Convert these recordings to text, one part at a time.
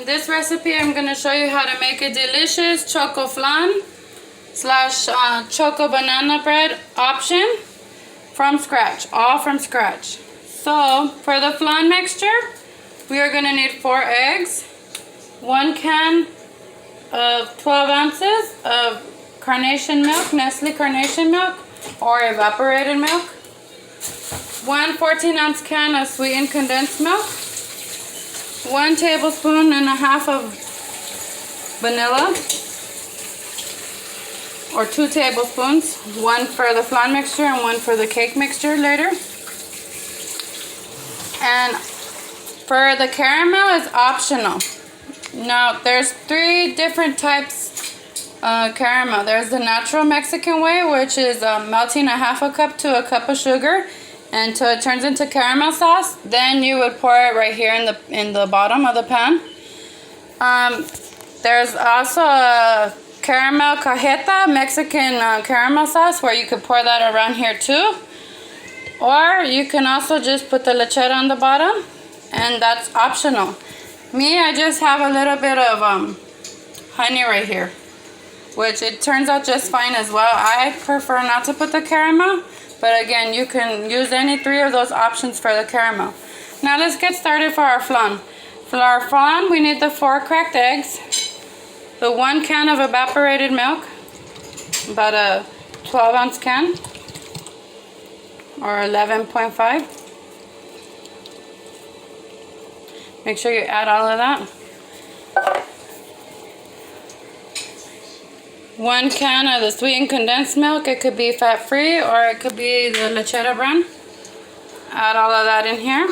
In this recipe, I'm going to show you how to make a delicious choco flan slash choco banana bread option from scratch, all from scratch. So for the flan mixture, we are going to need 4 eggs, 1 can of 12 ounces of carnation milk, Nestle carnation milk or evaporated milk, 1 14-ounce can of sweetened condensed milk, 1 tablespoon and a half of vanilla, or 2 tablespoons, 1 for the flan mixture and 1 for the cake mixture later. And for the caramel is optional. Now there's 3 different types of caramel. There's the natural Mexican way, which is melting a half a cup to a cup of sugar until it turns into caramel sauce. Then you would pour it right here in the bottom of the pan. There's also a caramel cajeta, Mexican caramel sauce, where you could pour that around here too. Or you can also just put the lechera on the bottom, and that's optional. Me, I just have a little bit of honey right here, which it turns out just fine as well. I prefer not to put the caramel, but again, you can use any 3 of those options for the caramel. Now let's get started for our flan. For our flan, we need the 4 cracked eggs, the 1 can of evaporated milk, about a 12-ounce can, or 11.5. Make sure you add all of that. 1 can of the sweetened condensed milk. It could be fat-free or it could be the lechera brand. Add all of that in here.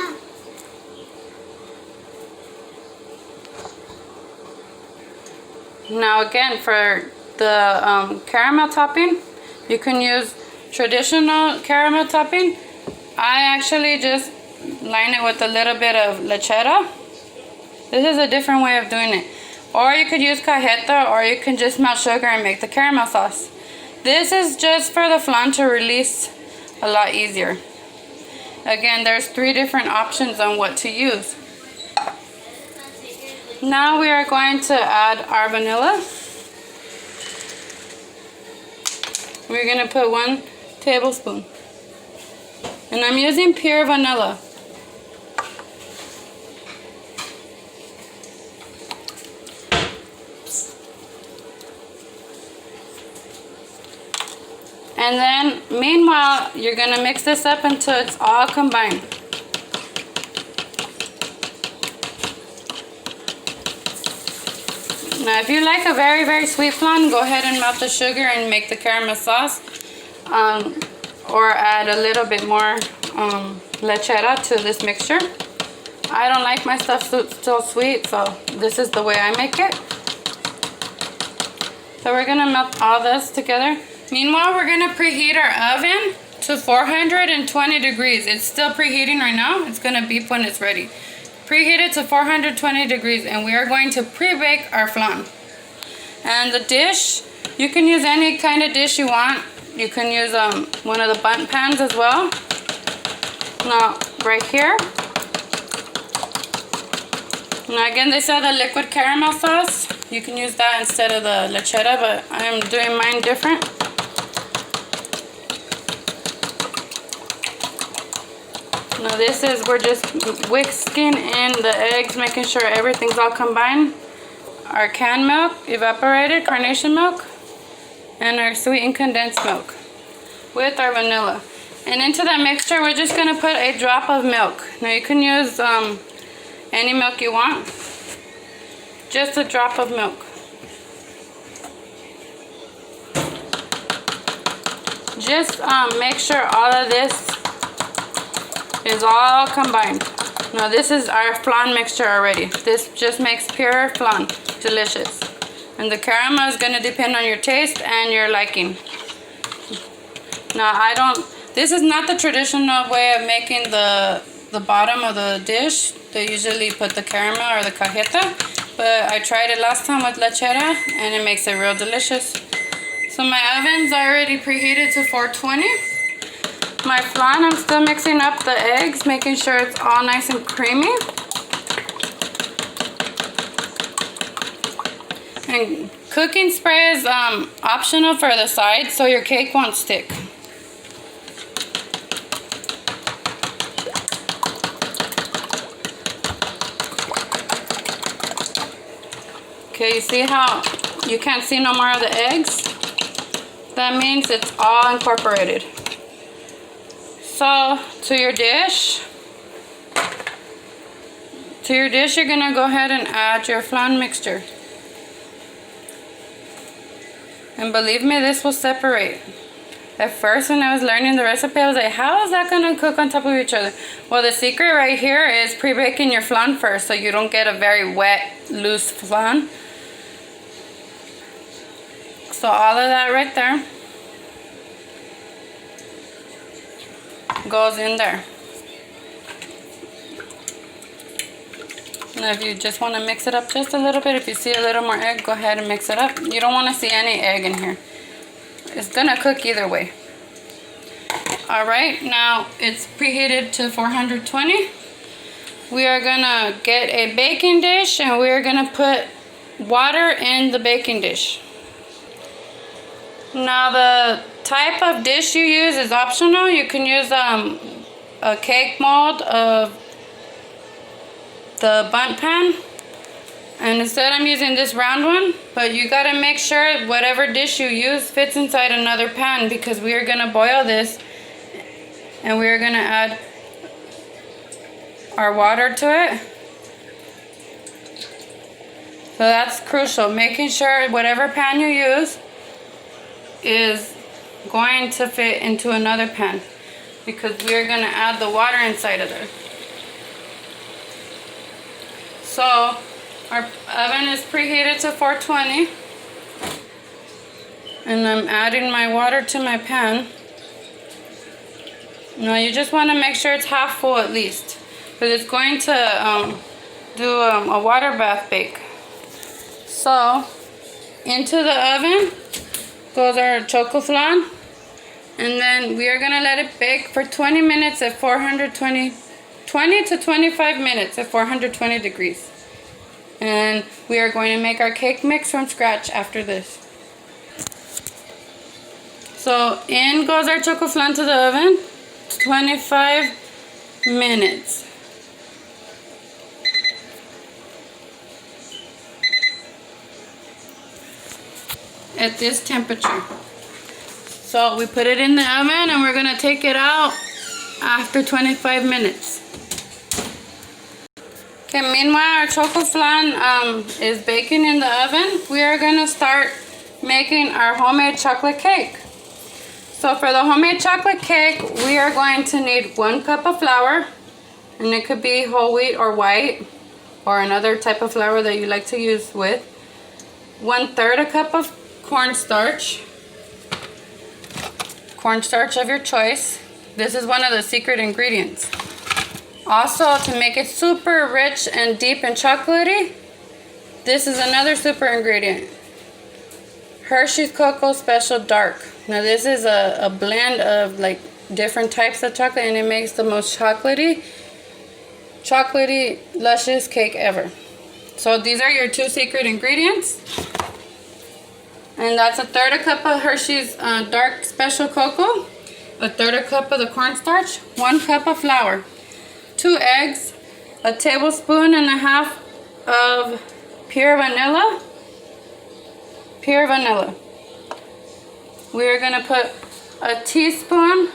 Now again, for the caramel topping, you can use traditional caramel topping. I actually just line it with a little bit of lechera. This is a different way of doing it. Or you could use cajeta, or you can just melt sugar and make the caramel sauce. This is just for the flan to release a lot easier. Again, there's 3 different options on what to use. Now we are going to add our vanilla. We're going to put 1 tablespoon. And I'm using pure vanilla. And then, meanwhile, you're going to mix this up until it's all combined. Now, if you like a very, very sweet flan, go ahead and melt the sugar and make the caramel sauce. Or add a little bit more lechera to this mixture. I don't like my stuff so sweet, so this is the way I make it. So we're going to melt all this together. Meanwhile, we're going to preheat our oven to 420 degrees. It's still preheating right now. It's going to beep when it's ready. Preheat it to 420 degrees, and we are going to pre-bake our flan. And the dish, you can use any kind of dish you want. You can use one of the bundt pans as well. Now, right here. Now again, they sell the liquid caramel sauce. You can use that instead of the lechera, but I am doing mine different. Now this is, we're just whisking in the eggs, making sure everything's all combined. Our canned milk, evaporated carnation milk, and our sweetened condensed milk with our vanilla. And into that mixture, we're just going to put a drop of milk. Now you can use any milk you want. Just a drop of milk. Just make sure all of this is all combined. Now this is our flan mixture already. This just makes pure flan delicious. And the caramel is going to depend on your taste and your liking. Now this is not the traditional way of making the bottom of the dish. They usually put the caramel or the cajeta, but I tried it last time with lechera and it makes it real delicious. So my oven's already preheated to 420. My flan, I'm still mixing up the eggs, making sure it's all nice and creamy. And cooking spray is optional for the sides so your cake won't stick. Okay, you see how you can't see no more of the eggs? That means it's all incorporated. So, to your dish, you're gonna go ahead and add your flan mixture. And believe me, this will separate. At first, when I was learning the recipe, I was like, how is that gonna cook on top of each other? Well, the secret right here is pre-baking your flan first so you don't get a very wet, loose flan. So all of that right there goes in there. Now if you just want to mix it up just a little bit, if you see a little more egg, go ahead and mix it up. You don't want to see any egg in here. It's gonna cook either way. Alright, now it's preheated to 420. We are gonna get a baking dish and we are gonna put water in the baking dish. Now the type of dish you use is optional. You can use a cake mold of the bundt pan, and instead I'm using this round one, but you gotta make sure whatever dish you use fits inside another pan because we are gonna boil this and we are gonna add our water to it. So that's crucial, making sure whatever pan you use is going to fit into another pan because we're going to add the water inside of there. So our oven is preheated to 420 and I'm adding my water to my pan. Now you just want to make sure it's half full at least because it's going to do a water bath bake. So into the oven goes our choco flan, and then we are gonna let it bake for 20 minutes at 20 to 25 minutes at 420 degrees. And we are going to make our cake mix from scratch after this. So in goes our choco flan to the oven, 25 minutes. At this temperature. So we put it in the oven and we're gonna take it out after 25 minutes. Okay, meanwhile our choco flan is baking in the oven. We are gonna start making our homemade chocolate cake. So for the homemade chocolate cake, we are going to need 1 cup of flour, and it could be whole wheat or white or another type of flour that you like to use with. 1/3 a cup of cornstarch of your choice. This is one of the secret ingredients. Also, to make it super rich and deep and chocolatey, this is another super ingredient. Hersheys Cocoa Special Dark. Now this is a blend of like different types of chocolate and it makes the most chocolatey, luscious cake ever. So these are your 2 secret ingredients. And that's 1/3 a cup of Hersheys Dark Special Cocoa, 1/3 a cup of the cornstarch, 1 cup of flour, 2 eggs, 1.5 tablespoons of pure vanilla. We are going to put a teaspoon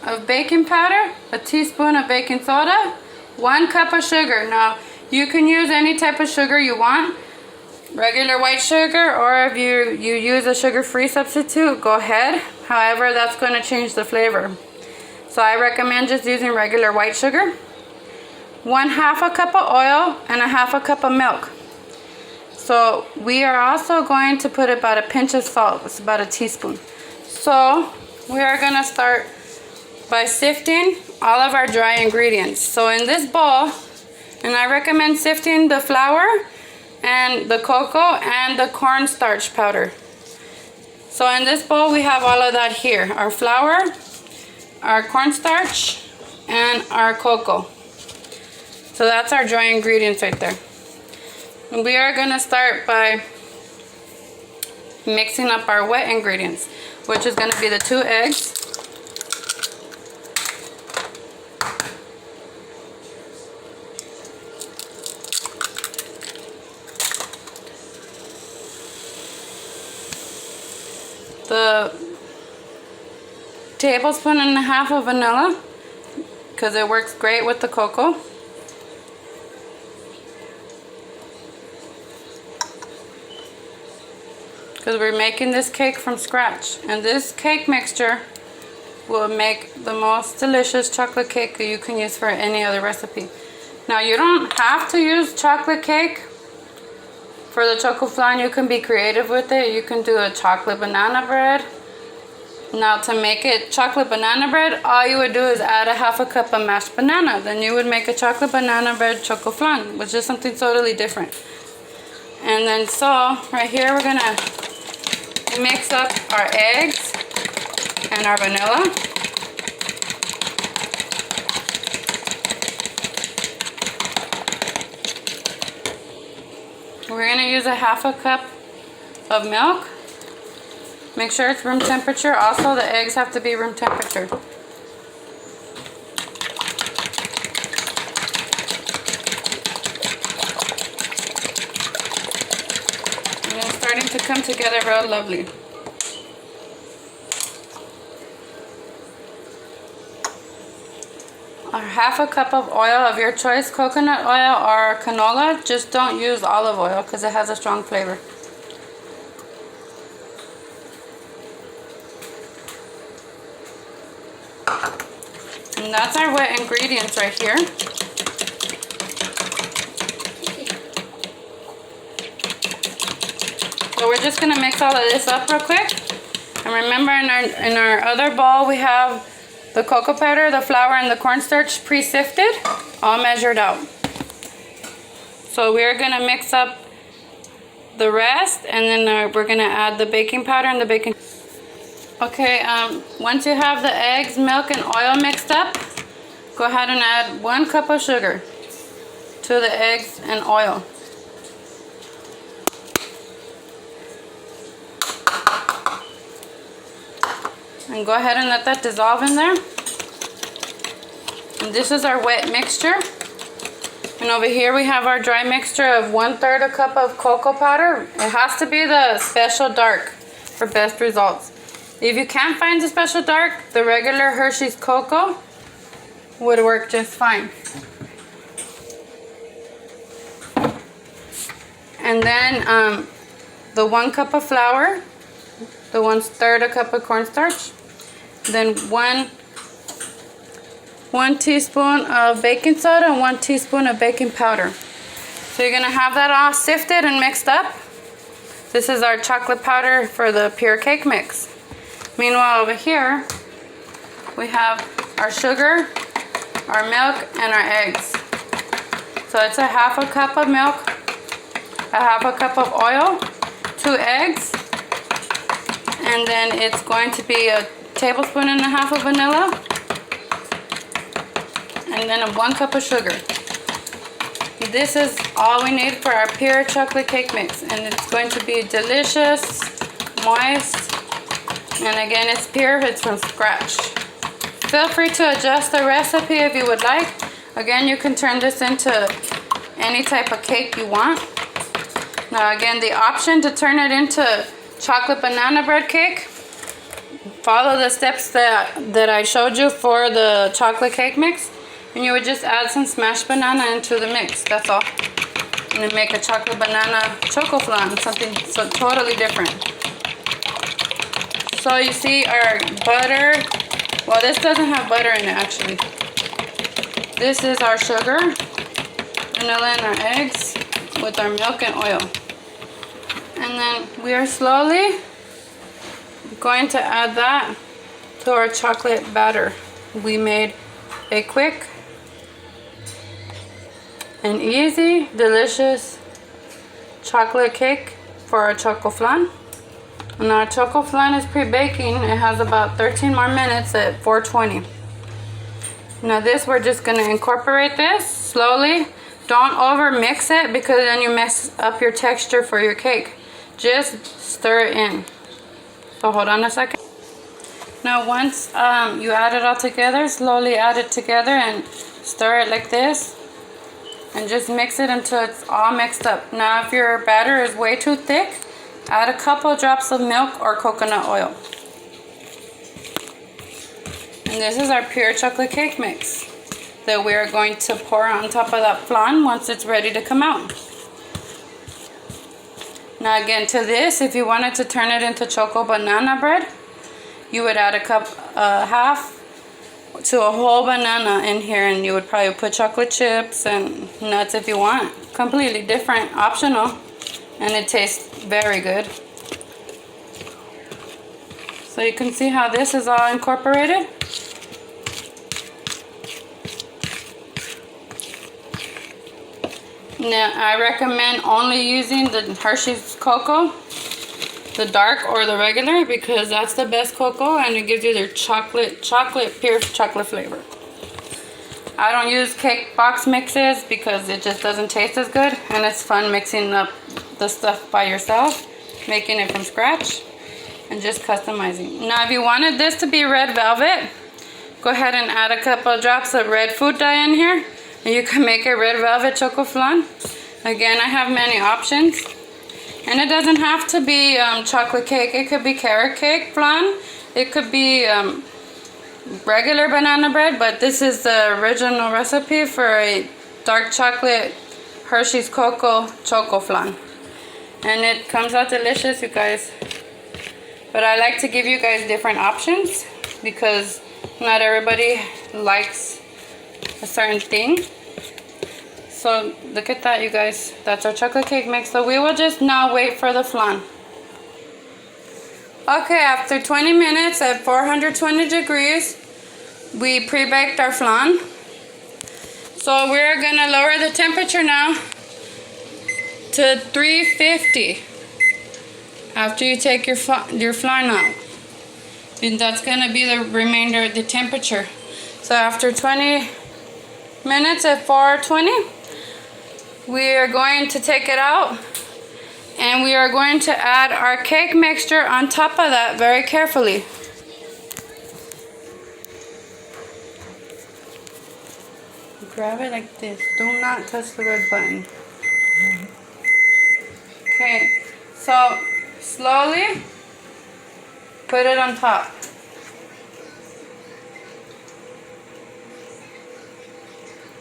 of baking powder, a teaspoon of baking soda, 1 cup of sugar. Now you can use any type of sugar you want. Regular white sugar, or if you use a sugar-free substitute, go ahead. However, that's going to change the flavor. So I recommend just using regular white sugar. 1/2 a cup of oil and 1/2 a cup of milk. So we are also going to put about a pinch of salt. It's about a teaspoon. So we are going to start by sifting all of our dry ingredients. So in this bowl, and I recommend sifting the flour and the cocoa and the cornstarch powder. So in this bowl we have all of that here. Our flour, our cornstarch, and our cocoa. So that's our dry ingredients right there. And we are going to start by mixing up our wet ingredients, which is going to be the 2 eggs. The 1.5 tablespoons of vanilla, because it works great with the cocoa. Because we're making this cake from scratch, and this cake mixture will make the most delicious chocolate cake that you can use for any other recipe. Now, you don't have to use chocolate cake for the choco flan. You can be creative with it. You can do a chocolate banana bread. Now, to make it chocolate banana bread, all you would do is add a 1/2 cup of mashed banana. Then you would make a chocolate banana bread choco flan, which is something totally different. And then so, right here, we're gonna mix up our eggs and our vanilla. We're gonna use a 1/2 cup of milk. Make sure it's room temperature. Also, the eggs have to be room temperature. And it's starting to come together real lovely. A 1/2 cup of oil of your choice, coconut oil or canola. Just don't use olive oil because it has a strong flavor. And that's our wet ingredients right here. So we're just gonna mix all of this up real quick. And remember, in our other bowl we have the cocoa powder, the flour, and the cornstarch pre-sifted, all measured out. So we're gonna mix up the rest, and then we're gonna add the baking powder and the baking. Okay, once you have the eggs, milk, and oil mixed up, go ahead and add 1 cup of sugar to the eggs and oil. And go ahead and let that dissolve in there. And this is our wet mixture. And over here we have our dry mixture of 1/3 a cup of cocoa powder. It has to be the special dark for best results. If you can't find the special dark, the regular Hersheys cocoa would work just fine. And then the 1 cup of flour, the 1/3 a cup of cornstarch, then one teaspoon of baking soda and 1 teaspoon of baking powder. So you're gonna have that all sifted and mixed up. This is our chocolate powder for the pure cake mix. Meanwhile, over here, we have our sugar, our milk, and our eggs. So it's a 1/2 cup of milk, a 1/2 cup of oil, 2 eggs, and then it's going to be a 1.5 tablespoons of vanilla, and then 1 cup of sugar. This is all we need for our pure chocolate cake mix, and it's going to be delicious, moist, and again, it's pure, it's from scratch. Feel free to adjust the recipe if you would like. Again, you can turn this into any type of cake you want. Now again, the option to turn it into chocolate banana bread cake, follow the steps that I showed you for the chocolate cake mix, and you would just add some smashed banana into the mix. That's all. And then make a chocolate banana choco flan, something so totally different. So you see our butter, well, this doesn't have butter in it actually. This is our sugar, vanilla, and our eggs with our milk and oil. And then we are slowly going to add that to our chocolate batter. We made a quick and easy, delicious chocolate cake for our choco flan. And our choco flan is pre-baking. It has about 13 more minutes at 420. Now this, we're just gonna incorporate this slowly. Don't over mix it because then you mess up your texture for your cake. just stir it in. So hold on a second. Now once you add it all together, slowly add it together and stir it like this. And just mix it until it's all mixed up. Now if your batter is way too thick, add a couple drops of milk or coconut oil. And this is our pure chocolate cake mix that we are going to pour on top of that flan once it's ready to come out. Now again, to this, if you wanted to turn it into choco banana bread, you would add a cup, half to a whole banana in here, and you would probably put chocolate chips and nuts if you want. Completely different, optional, and it tastes very good. So you can see how this is all incorporated. Now I recommend only using the Hersheys cocoa, the dark or the regular, because that's the best cocoa and it gives you their pure chocolate flavor. I don't use cake box mixes because it just doesn't taste as good, and it's fun mixing up the stuff by yourself, making it from scratch and just customizing. Now if you wanted this to be red velvet, go ahead and add a couple drops of red food dye in here and you can make a red velvet choco flan. Again, I have many options. And it doesn't have to be chocolate cake. It could be carrot cake flan. It could be regular banana bread, but this is the original recipe for a dark chocolate Hersheys cocoa choco flan. And it comes out delicious, you guys. But I like to give you guys different options because not everybody likes a certain thing. So look at that, you guys. That's our chocolate cake mix. So we will just now wait for the flan. Okay, after 20 minutes at 420 degrees, we pre-baked our flan. So we're gonna lower the temperature now to 350 after you take your flan out. And that's gonna be the remainder of the temperature. So after 20 minutes at 420, we are going to take it out and we are going to add our cake mixture on top of that very carefully. Grab it like this. Do not touch the red button. Okay, so slowly put it on top.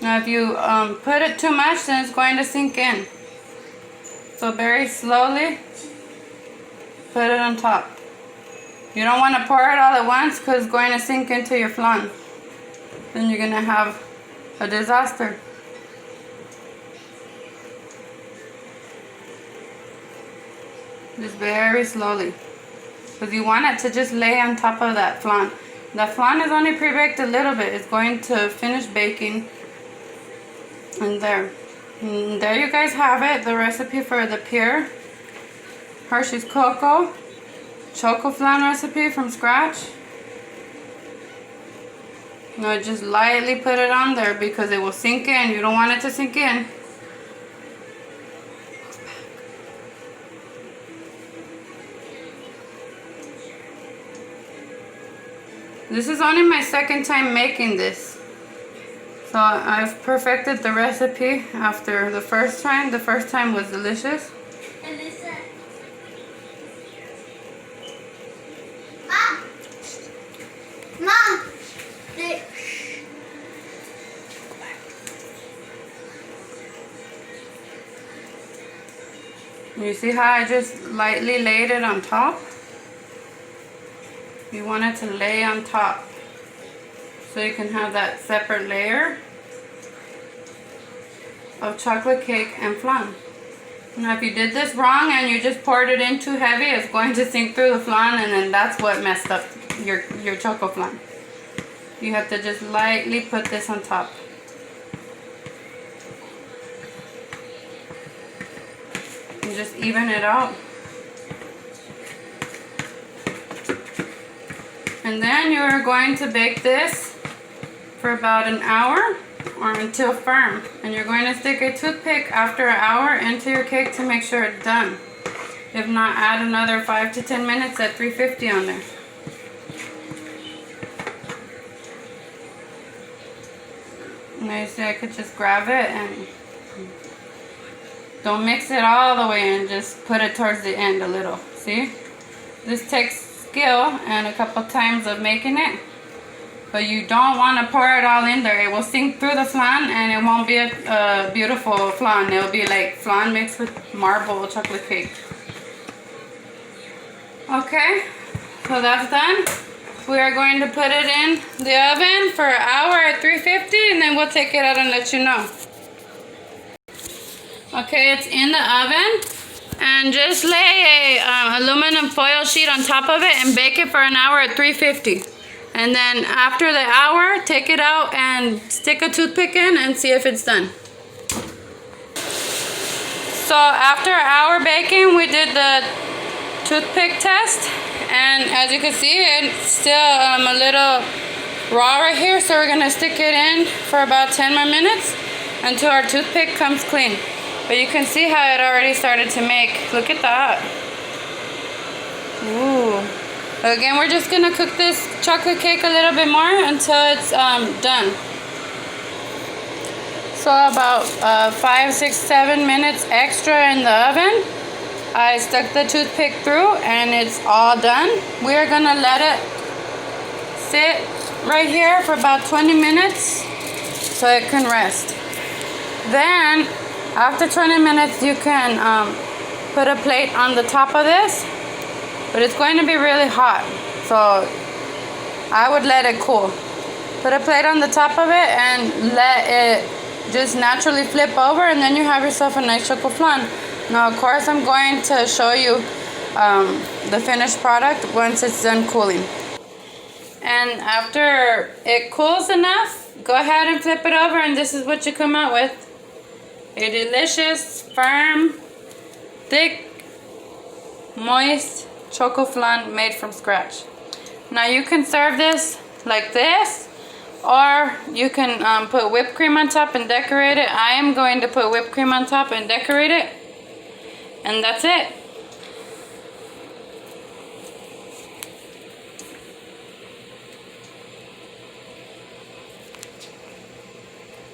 Now if you put it too much, then it's going to sink in. So very slowly put it on top. You don't want to pour it all at once because it's going to sink into your flan. Then you're going to have a disaster. Just very slowly. Because you want it to just lay on top of that flan. That flan is only pre-baked a little bit. It's going to finish baking. And there you guys have it, the recipe for the pure Hersheys cocoa choco flan recipe from scratch. Now just lightly put it on there because it will sink in. You don't want it to sink in. This is only my second time making this. So I've perfected the recipe after the first time. The first time was delicious. Mom! You see how I just lightly laid it on top? You want it to lay on top so you can have that separate layer of chocolate cake and flan. Now if you did this wrong and you just poured it in too heavy, it's going to sink through the flan, and then that's what messed up your choco flan. You have to just lightly put this on top. And just even it out. And then you are going to bake this for about an hour or until firm. And you're going to stick a toothpick after an hour into your cake to make sure it's done. If not, add another 5 to 10 minutes at 350 on there. Now you see I could just grab it and don't mix it all the way in, just put it towards the end a little. See? This takes skill and a couple times of making it. But you don't want to pour it all in there. It will sink through the flan and it won't be a beautiful flan. It'll be like flan mixed with marble chocolate cake. Okay, so that's done. We are going to put it in the oven for an hour at 350 and then we'll take it out and let you know. Okay, it's in the oven. And just lay a aluminum foil sheet on top of it and bake it for an hour at 350. And then after the hour, take it out and stick a toothpick in and see if it's done. So after an hour baking, we did the toothpick test. And as you can see, it's still a little raw right here. So we're gonna stick it in for about 10 more minutes until our toothpick comes clean. But you can see how it already started to make. Look at that. Ooh. Again, we're just gonna cook this chocolate cake a little bit more until it's done. So about 5, 6, 7 minutes extra in the oven. I stuck the toothpick through and it's all done. We're gonna let it sit right here for about 20 minutes so it can rest. Then, after 20 minutes, you can put a plate on the top of this. But it's going to be really hot, so I would let it cool. Put a plate on the top of it and let it just naturally flip over, and then you have yourself a nice choco flan. Now, of course, I'm going to show you the finished product once it's done cooling. And after it cools enough, go ahead and flip it over, and this is what you come out with. A delicious, firm, thick, moist choco flan made from scratch. Now you can serve this like this, or you can put whipped cream on top and decorate it. I am going to put whipped cream on top and decorate it, and that's it.